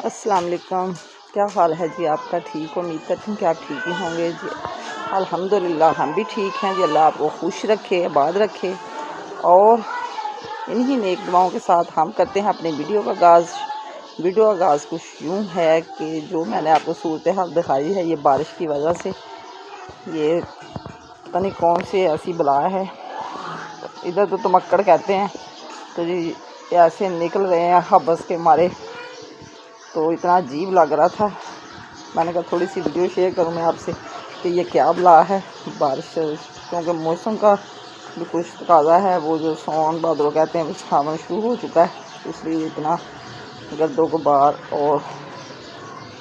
अस्सलाम वालेकुम। क्या हाल है जी आपका? ठीक, उम्मीद करती हूँ कि आप ठीक ही होंगे जी। अल्हम्दुलिल्लाह हम भी ठीक हैं जी। अल्लाह आपको खुश रखे, आबाद रखे। और इन्हीं नेक दुआओं के साथ हम करते हैं अपने वीडियो का आगाज़। वीडियो आगाज़ कुछ यूँ है कि जो मैंने आपको सूरत हाल दिखाई है, ये बारिश की वजह से ये पता नहीं कौन सी ऐसी बला है, इधर तो तमक्कड़ कहते हैं, तो जी ऐसे निकल रहे हैं हबस के मारे। तो इतना अजीब लग रहा था, मैंने कहा थोड़ी सी वीडियो शेयर करूँ मैं आपसे कि ये क्या बला है बारिश। क्योंकि मौसम का भी कुछ तकाजा है, वो जो सौन भादरों कहते हैं वो सावन शुरू हो चुका है, इसलिए इतना गर्दो गुबार और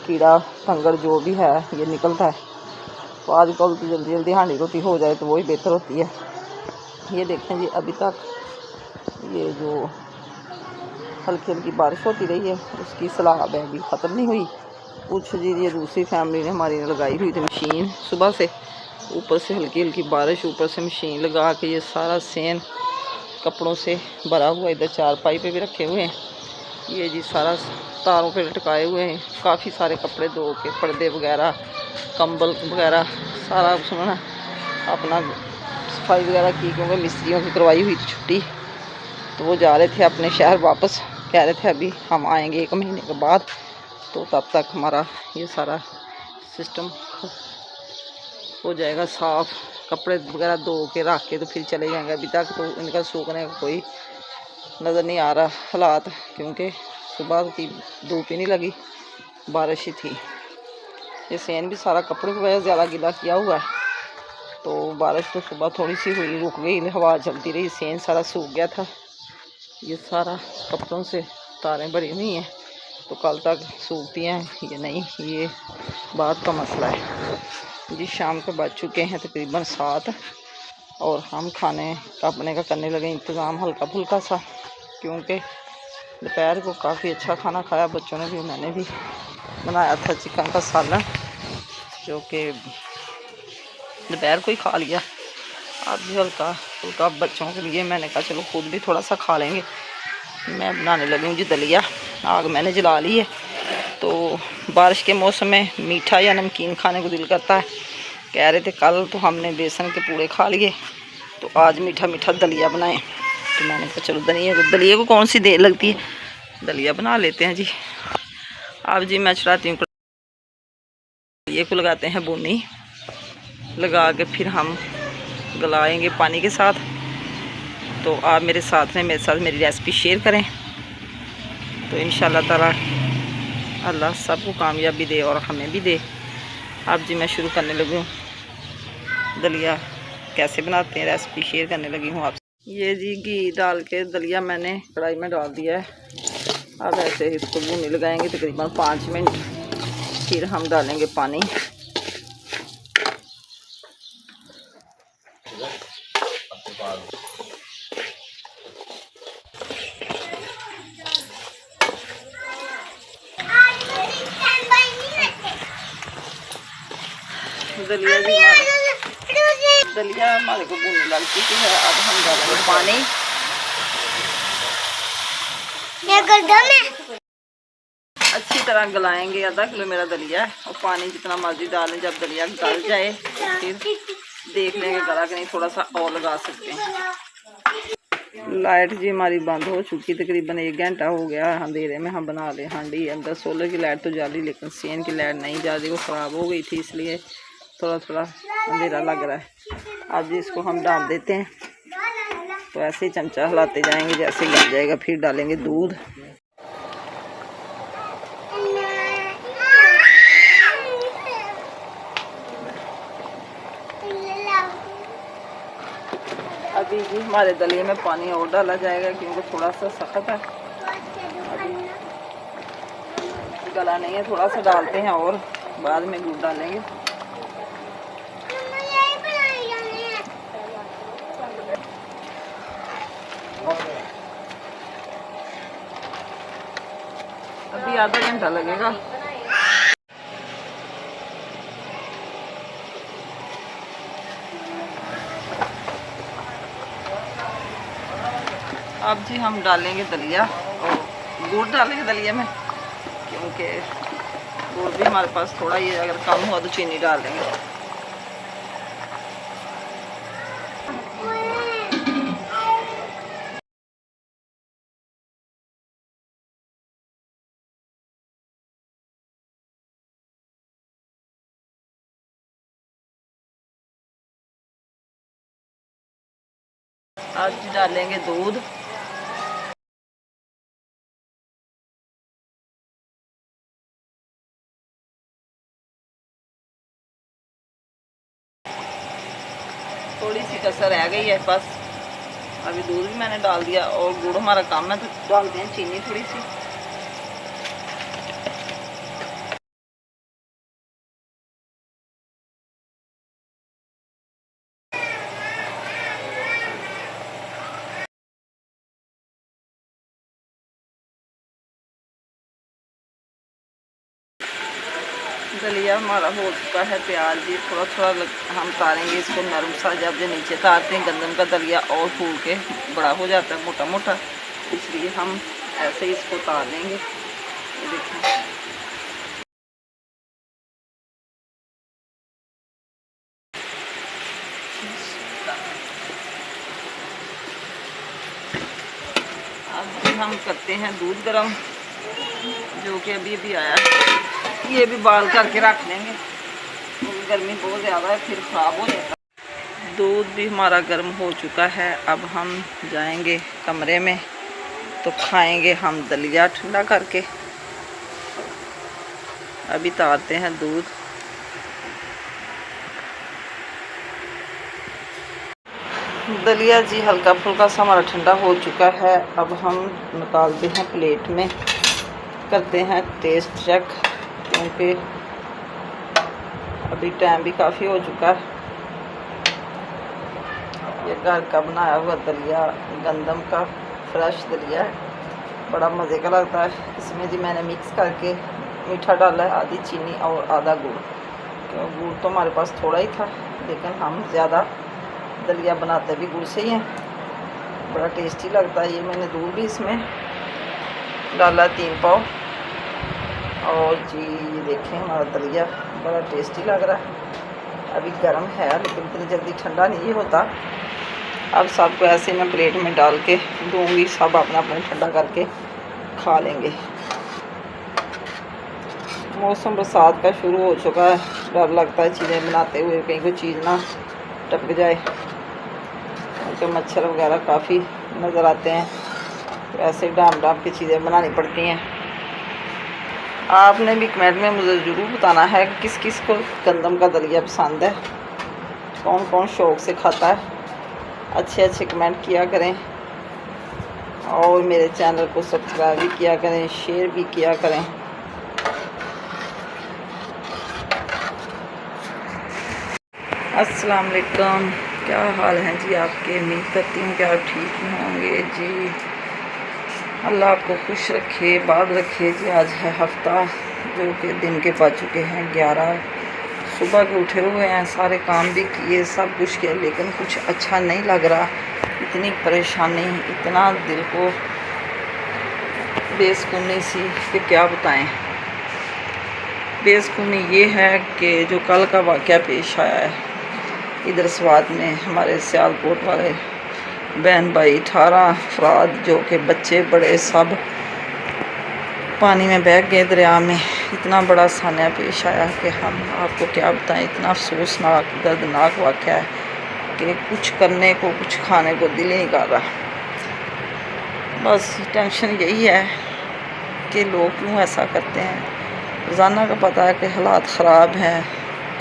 कीड़ा कंकड़ जो भी है ये निकलता है। तो आजकल तो जल्दी जल्दी हांडी रोटी हो जाए तो वही बेहतर होती है। ये देखें जी, अभी तक ये जो हल्की हल्की बारिश होती रही है उसकी सलाब है, अभी ख़त्म नहीं हुई। कुछ जी ये दूसरी फैमिली ने हमारी ने लगाई हुई थी मशीन सुबह से, ऊपर से हल्की हल्की बारिश, ऊपर से मशीन लगा के ये सारा सेन कपड़ों से भरा हुआ। इधर चारपाई पे भी रखे हुए हैं, ये जी सारा तारों पे लटकाए हुए हैं। काफ़ी सारे कपड़े धो के, पर्दे वगैरह, कंबल वगैरह सारा उसमें ना अपना सफाई वगैरह की, क्योंकि मिस्त्रियों की करवाई हुई थी छुट्टी। तो वो जा रहे थे अपने शहर वापस, कह रहे थे अभी हम आएंगे 1 महीने के बाद, तो तब तक हमारा ये सारा सिस्टम हो जाएगा साफ़। कपड़े वगैरह धो के रख के तो फिर चले जाएंगे। अभी तक तो इनका सूखने का कोई नज़र नहीं आ रहा हालात, क्योंकि सुबह की धूप ही नहीं लगी, बारिश ही थी। ये सेन भी सारा कपड़े की वजह से ज़्यादा गीला किया हुआ है। तो बारिश तो सुबह थोड़ी सी हुई, रुक गई, हवा चलती रही, सेन सारा सूख गया था। ये सारा कपड़ों से तारें भरी हुई हैं, तो कल तक सूखती हैं या नहीं, ये बात का मसला है जी। शाम के बज चुके हैं तकरीबन 7 और हम खाने अपने का करने लगे इंतज़ाम हल्का फुल्का सा, क्योंकि दोपहर को काफ़ी अच्छा खाना खाया बच्चों ने भी, मैंने भी बनाया था चिकन का सालन, जो कि दोपहर को ही खा लिया। अब भी हल्का फुल्का बच्चों के लिए मैंने कहा चलो खुद भी थोड़ा सा खा लेंगे। मैं बनाने लगी हूँ जी दलिया, आग मैंने जला ली है। तो बारिश के मौसम में मीठा या नमकीन खाने को दिल करता है। कह रहे थे कल तो हमने बेसन के पूड़े खा लिए, तो आज मीठा मीठा दलिया बनाएं। तो मैंने कहा चलो दलिया को कौन सी देर लगती है, दलिया बना लेते हैं जी। अब जी मैं चढ़ाती हूँ, दलिए को लगाते हैं भुनी, लगा के फिर हम गलाएंगे पानी के साथ। तो आप मेरे साथ मेरी रेसिपी शेयर करें, तो इंशाल्लाह ताला अल्लाह सबको कामयाबी दे और हमें भी दे। अब जी मैं शुरू करने लगी हूँ दलिया कैसे बनाते हैं, रेसिपी शेयर करने लगी हूँ आपसे। ये जी घी डाल के दलिया मैंने कढ़ाई में डाल दिया है। अब ऐसे इसको भूनने लगाएंगे तकरीबन 5 मिनट, फिर हम डालेंगे पानी। दलिया हमारे को भूनने लग चुकी है। अब हम डालेंगे पानी। अच्छी तरह गलाएंगे। आधा किलो मेरा दलिया है और पानी जितना मर्जी डालें। जब दलिया गल जाए तो फिर देख लेंगे गला कि नहीं, थोड़ा सा और लगा सकते हैं। लाइट जी हमारी बंद हो चुकी, तकरीबन 1 घंटा हो गया। अंधेरे में हम बना ले हांडी। अंदर सोलर की लाइट तो जाली, लेकिन सेन की लाइट नहीं जा रही, वो ख़राब हो गई थी, इसलिए थोड़ा थोड़ा अंधेरा लग रहा है। अब जी इसको हम डाल देते हैं, तो ऐसे ही चमचा हिलाते जाएंगे, जैसे गल जाएगा फिर डालेंगे दूध। अभी जी हमारे दलिए में पानी और डाला जाएगा, क्योंकि थोड़ा सा सख्त है, अभी गला नहीं है। थोड़ा सा डालते हैं और बाद में दूध डालेंगे। अभी आधा घंटा लगेगा। अब जी हम डालेंगे दलिया और गुड़ डालेंगे दलिया में, क्योंकि क्योंकि गुड़ भी हमारे पास थोड़ा ही है, अगर कम हुआ तो चीनी डाल देंगे। आज डालेंगे दूध, थोड़ी सी कसर रह गई है बस। अभी दूध भी मैंने डाल दिया और गुड़ हमारा कम है तो डालते हैं चीनी थोड़ी सी। दलिया हमारा हो चुका है तैयार जी। थोड़ा थोड़ा हम तारेंगे इसको नरम सा। जब जो नीचे तारते हैं गंदम का दलिया और फूल के बड़ा हो जाता है मोटा मोटा, इसलिए हम ऐसे ही इसको तार लेंगे। ये देखें, अब हम करते हैं दूध गरम, जो कि अभी अभी आया। ये भी बाल करके रख लेंगे, गर्मी बहुत ज़्यादा है फिर ख़राब हो जाता है। दूध भी हमारा गर्म हो चुका है। अब हम जाएंगे कमरे में तो खाएंगे हम दलिया ठंडा करके। अभी तारते हैं दूध। दलिया जी हल्का फुल्का सा हमारा ठंडा हो चुका है। अब हम निकालते हैं प्लेट में, करते हैं टेस्ट चेक, क्योंकि अभी टाइम भी काफ़ी हो चुका है। ये घर का बनाया हुआ दलिया, गंदम का फ्रेश दलिया है, बड़ा मज़े का लगता है। इसमें जी मैंने मिक्स करके मीठा डाला है, आधी चीनी और आधा गुड़। क्यों, गुड़ तो हमारे पास थोड़ा ही था, लेकिन हम ज़्यादा दलिया बनाते भी गुड़ से ही हैं, बड़ा टेस्टी लगता है। ये मैंने दूध भी इसमें डाला 3 पाव। और जी ये देखें हमारा दलिया बड़ा टेस्टी लग रहा है। अभी गर्म है लेकिन इतनी जल्दी ठंडा नहीं होता। अब सबको ऐसे मैं प्लेट में डाल के दूँगी, सब अपना अपना ठंडा करके खा लेंगे। मौसम बरसात का शुरू हो चुका है, डर लगता है चीज़ें बनाते हुए कहीं कोई चीज़ ना टपक जाए, क्योंकि मच्छर वगैरह काफ़ी नज़र आते हैं, तो ऐसे डाम डाम की चीज़ें बनानी पड़ती हैं। आपने भी कमेंट में मुझे ज़रूर बताना है कि किस किस को गंदम का दलिया पसंद है, कौन कौन शौक़ से खाता है। अच्छे अच्छे कमेंट किया करें और मेरे चैनल को सब्सक्राइब भी किया करें, शेयर भी किया करें। अस्सलाम वालेकुम, क्या हाल है जी आपके? उम्मीद करती हूँ कि आप ठीक ही होंगे जी। अल्लाह आपको खुश रखे, बाद रखे जी। आज है हफ्ता, जो कि दिन के पा चुके हैं 11। सुबह के उठे हुए हैं, सारे काम भी किए, सब कुछ किया, लेकिन कुछ अच्छा नहीं लग रहा। इतनी परेशानी, इतना दिल को बेसुकूनी सी कि क्या बताएं। बेसुकूनी ये है कि जो कल का वाक़या पेश आया है इधर स्वात में, हमारे सियालकोट वाले बहन भाई 18 अफराद, जो कि बच्चे बड़े सब पानी में बह गए दरिया में। इतना बड़ा सान्या पेश आया कि हम आपको क्या बताएं। इतना अफसोसनाक दर्दनाक वाक़या है कि कुछ करने को, कुछ खाने को दिल ही नहीं कर रहा। बस टेंशन यही है कि लोग क्यों ऐसा करते हैं। रोज़ाना का पता है कि हालात ख़राब हैं,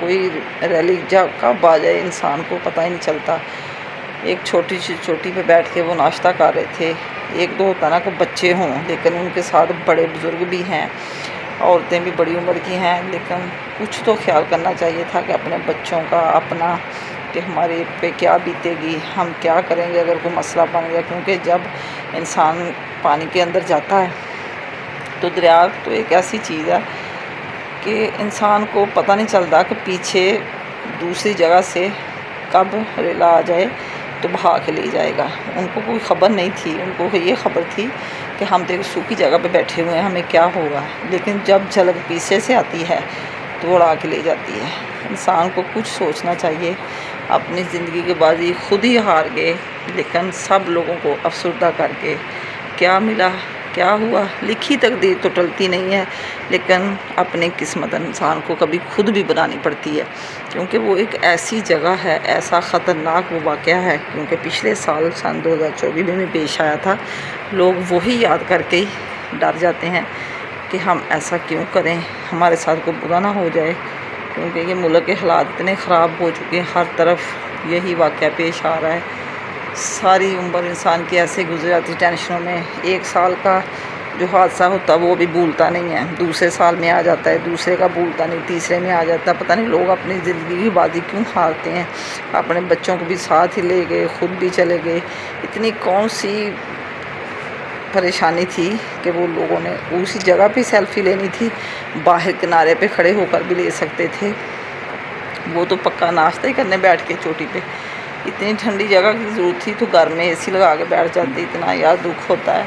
कोई रैली जब कब आ जाए इंसान को पता ही नहीं चलता। एक छोटी सी चोटी पे बैठ के वो नाश्ता कर रहे थे। एक दो होता ना कि बच्चे हों, लेकिन उनके साथ बड़े बुज़ुर्ग भी हैं, औरतें भी बड़ी उम्र की हैं, लेकिन कुछ तो ख्याल करना चाहिए था कि अपने बच्चों का, अपना, कि हमारे पे क्या बीतेगी, हम क्या करेंगे अगर कोई मसला बन गया। क्योंकि जब इंसान पानी के अंदर जाता है तो दरिया तो एक ऐसी चीज़ है कि इंसान को पता नहीं चलता कि पीछे दूसरी जगह से कब रेला आ जाए तो बहा के ले जाएगा। उनको कोई ख़बर नहीं थी, उनको ये ख़बर थी कि हम तो एक सूखी जगह पे बैठे हुए हैं, हमें क्या होगा। लेकिन जब झलक पीछे से आती है तो वो उड़ा के ले जाती है। इंसान को कुछ सोचना चाहिए। अपनी ज़िंदगी के बाजी खुद ही हार गए, लेकिन सब लोगों को अफसरदा करके क्या मिला, क्या हुआ। लिखी तकदीर तो टलती नहीं है, लेकिन अपनी किस्मत इंसान को कभी खुद भी बनानी पड़ती है, क्योंकि वो एक ऐसी जगह है, ऐसा ख़तरनाक वो वाक़या है। क्योंकि पिछले साल सन 2024 में पेश आया था। लोग वही याद करके ही डर जाते हैं कि हम ऐसा क्यों करें, हमारे साथ कोई बुरा ना हो जाए। क्योंकि ये मुल्क के हालात इतने ख़राब हो चुके हैं, हर तरफ यही वाक़या पेश आ रहा है। सारी उम्र इंसान की ऐसे गुजर जाती टेंशनों में। एक साल का जो हादसा होता है वो भी भूलता नहीं है, दूसरे साल में आ जाता है, दूसरे का भूलता नहीं, तीसरे में आ जाता है। पता नहीं लोग अपनी ज़िंदगी की बाजी क्यों हारते हैं। अपने बच्चों को भी साथ ही ले गए, ख़ुद भी चले गए। इतनी कौन सी परेशानी थी कि वो लोगों ने उसी जगह पे सेल्फ़ी लेनी थी, बाहर किनारे पे खड़े होकर भी ले सकते थे। वो तो पक्का नाश्ता ही करने बैठ के चोटी पे। इतनी ठंडी जगह की ज़रूरत थी तो घर में एसी लगा के बैठ जाते। इतना यार दुख होता है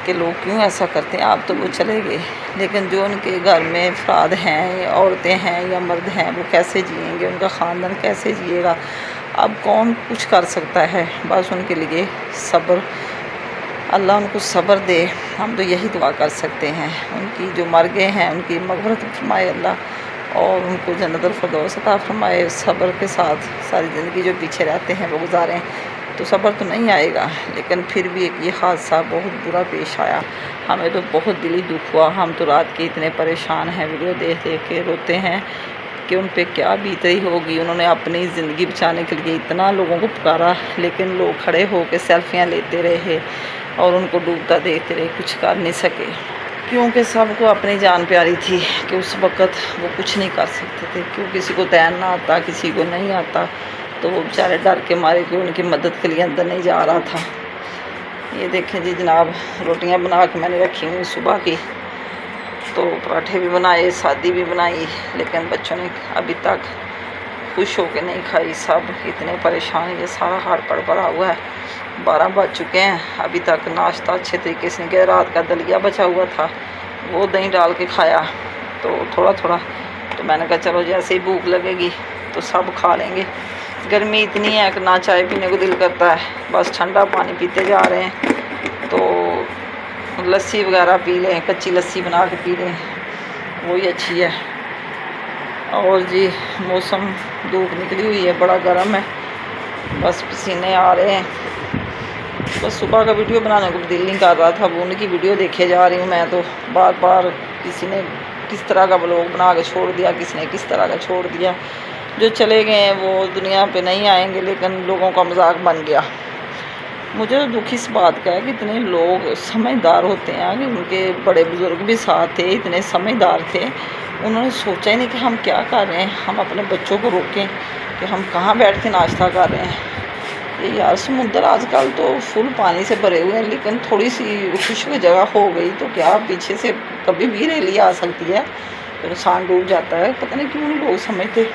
कि लोग क्यों ऐसा करते हैं। आप तो वो चले गए, लेकिन जो उनके घर में अफराद हैं, औरतें हैं या मर्द हैं, वो कैसे जिएंगे, उनका ख़ानदान कैसे जिएगा। अब कौन कुछ कर सकता है। बस उनके लिए सब्र, अल्लाह उनको सब्र दे। हम तो यही दुआ कर सकते हैं। उनकी जो मर गए हैं उनकी मग़फ़िरत फरमाए अल्लाह, और उनको जन्नतुल फ़िरदौस अता फरमाए। सब्र के साथ सारी ज़िंदगी जो पीछे रहते हैं वो गुजारें। तो सब्र तो नहीं आएगा, लेकिन फिर भी एक ये हादसा बहुत बुरा पेश आया। हमें तो बहुत दिली दुख हुआ। हम तो रात के इतने परेशान हैं, वीडियो देख देख के रोते हैं कि उन पे क्या बीत रही होगी। उन्होंने अपनी ज़िंदगी बचाने के लिए इतना लोगों को पुकारा, लेकिन लोग खड़े होकर सेल्फियाँ लेते रहे और उनको डूबता देखते रहे, कुछ कर नहीं सके। क्योंकि सबको अपनी जान प्यारी थी कि उस वक़्त वो कुछ नहीं कर सकते थे। क्यों किसी को तैरना आता, किसी को नहीं आता, तो वो बेचारे डर के मारे कि उनकी मदद के लिए अंदर नहीं जा रहा था। ये देखें जी जनाब, रोटियां बना के मैंने रखी हुई सुबह की, तो पराठे भी बनाए, सादी भी बनाई, लेकिन बच्चों ने अभी तक खुश होकर नहीं खाई। सब इतने परेशान, ये सारा हाड़ पड़ा हुआ है। 12 बज चुके हैं, अभी तक नाश्ता अच्छे तरीके से नहीं किया। रात का दलिया बचा हुआ था, वो दही डाल के खाया तो थोड़ा थोड़ा। तो मैंने कहा चलो जैसे ही भूख लगेगी तो सब खा लेंगे। गर्मी इतनी है कि ना चाय पीने को दिल करता है, बस ठंडा पानी पीते जा रहे हैं। तो लस्सी वगैरह पी लें, कच्ची लस्सी बना के पी लें, वही अच्छी है। और जी मौसम, धूप निकली हुई है, बड़ा गर्म है, बस पसीने आ रहे हैं। बस सुबह का वीडियो बनाने को दिल नहीं कर रहा था, वो उनकी वीडियो देखे जा रही हूँ मैं। तो बार बार किसी ने किस तरह का व्लॉग बना के छोड़ दिया, किसी ने किस तरह का छोड़ दिया। जो चले गए हैं वो दुनिया पे नहीं आएंगे, लेकिन लोगों का मजाक बन गया। मुझे तो दुख इस बात का है कि इतने लोग समझदार होते हैं कि उनके बड़े बुज़ुर्ग भी साथ थे, इतने समझदार थे। उन्होंने सोचा ही नहीं कि हम क्या कर रहे हैं, हम अपने बच्चों को रोकें कि हम कहाँ बैठ के नाश्ता कर रहे हैं। ये यार समुद्र आजकल तो फुल पानी से भरे हुए हैं, लेकिन थोड़ी सी खुशक जगह हो गई तो क्या पीछे से कभी भी रैली आ सकती है, तो इंसान डूब जाता है। पता नहीं क्यों नहीं लोग समझते।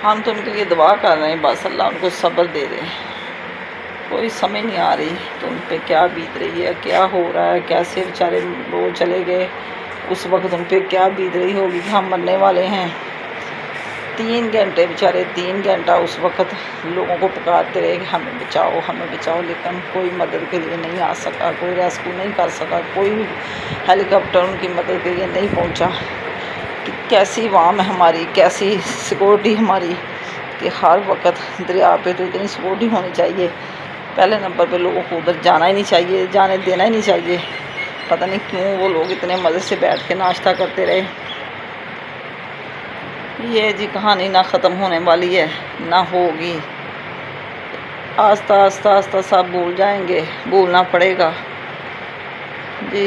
हम तो उनके लिए दुआ कर रहे हैं, बस अल्लाह उनको सब्र दे दे। कोई समझ नहीं आ रही तो उन पर क्या बीत रही है, क्या हो रहा है, कैसे बेचारे लोग चले गए। उस वक्त उन पर क्या बीत रही होगी कि हम मरने वाले हैं। 3 घंटे बेचारे, 3 घंटा उस वक़्त लोगों को पुकारते रहे कि हमें बचाओ, हमें बचाओ, लेकिन कोई मदद के लिए नहीं आ सका, कोई रेस्क्यू नहीं कर सका, कोई हेलीकॉप्टर उनकी मदद के लिए नहीं पहुंचा। कि कैसी अवाम है हमारी, कैसी सिक्योरिटी हमारी कि हर वक्त दरिया पे तो इतनी सिक्योरिटी होनी चाहिए। पहले नंबर पे लोगों को उधर जाना ही नहीं चाहिए, जाने देना ही नहीं चाहिए। पता नहीं क्यों वो लोग इतने मज़े से बैठ के नाश्ता करते रहे। ये जी कहानी ना ख़त्म होने वाली है, ना होगी। आस्ता आस्ता आस्ता सब भूल जाएंगे, भूलना पड़ेगा जी।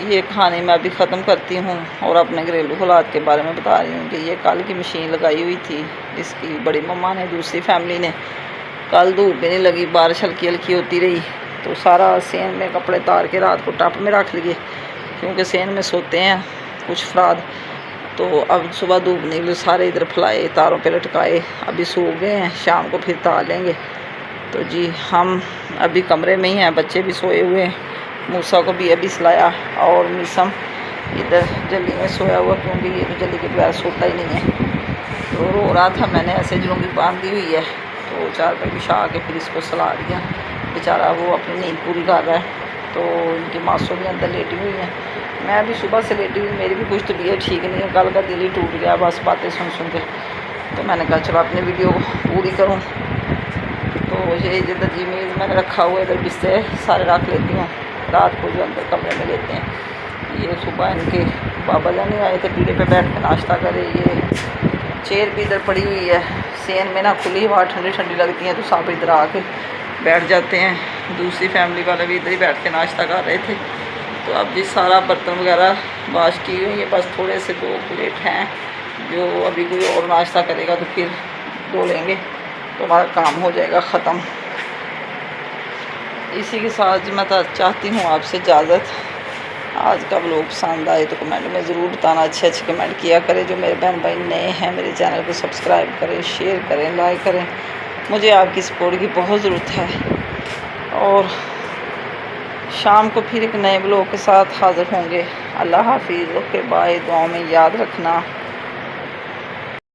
ये कहानी मैं अभी ख़त्म करती हूँ और अपने घरेलू हालात के बारे में बता रही हूँ कि ये कल की मशीन लगाई हुई थी इसकी बड़ी मम्मा ने, दूसरी फैमिली ने। कल धूप भी नहीं लगी, बारिश हल्की हल्की होती रही, तो सारा सेन में कपड़े तार के रात को टप में रख लिए, क्योंकि सेन में सोते हैं कुछ अफराद। तो अब सुबह धूप निकली, सारे इधर फैलाए, तारों पे लटकाए, अभी सो गए हैं, शाम को फिर तार लेंगे। तो जी हम अभी कमरे में ही हैं, बच्चे भी सोए हुए हैं, मूसा को भी अभी सुलाया और मीसम इधर जल्दी में सोया हुआ, क्योंकि ये तो जल्दी के बगैर सोता ही नहीं है। तो रो रहा था, मैंने ऐसे जुलूंगी बांध दी हुई है, तो 4 पे बिछा के फिर इसको सुला दिया। बेचारा वो अपनी नींद पूरी कर रहा है। तो इनकी मासूम भी अंदर लेटी हुई है, मैं भी सुबह से लेटी हुई, मेरी भी कुछ तबीयत ठीक नहीं है, कल का दिल ही टूट गया बस बातें सुन सुन के। तो मैंने कहा चलो अपनी वीडियो पूरी करूँ। तो ये जिधर जी मेज़ मैंने रखा हुआ है, इधर बिस्तर सारे रख लेती हूँ, रात को जो अंदर कमरे में लेते हैं। ये सुबह इनके बाबा जाने आए थे, पीढ़े पे बैठ के नाश्ता करे। ये चेयर भी इधर पड़ी हुई है, सेन में ना खुली हवा ठंडी ठंडी लगती है, तो सब इधर आके बैठ जाते हैं। दूसरी फैमिली वाले भी इधर ही बैठ के नाश्ता कर रहे थे। तो अब जी सारा बर्तन वगैरह वाश की हुई है, बस थोड़े से 2 प्लेट हैं, जो अभी कोई और नाश्ता करेगा तो फिर धो लेंगे, तो हमारा काम हो जाएगा ख़त्म। इसी के साथ मैं तो चाहती हूँ आपसे इजाज़त। आज का व्लॉग पसंद आए तो कमेंट में ज़रूर बताना, अच्छे अच्छे कमेंट किया करें। जो मेरे बहन भाई नए हैं मेरे चैनल को सब्सक्राइब करें, शेयर करें, लाइक करें, मुझे आपकी सपोर्ट की बहुत ज़रूरत है। और शाम को फिर एक नए व्लॉग के साथ हाज़िर होंगे। अल्लाह हाफिज़, ओके बाय, दुआओं में याद रखना।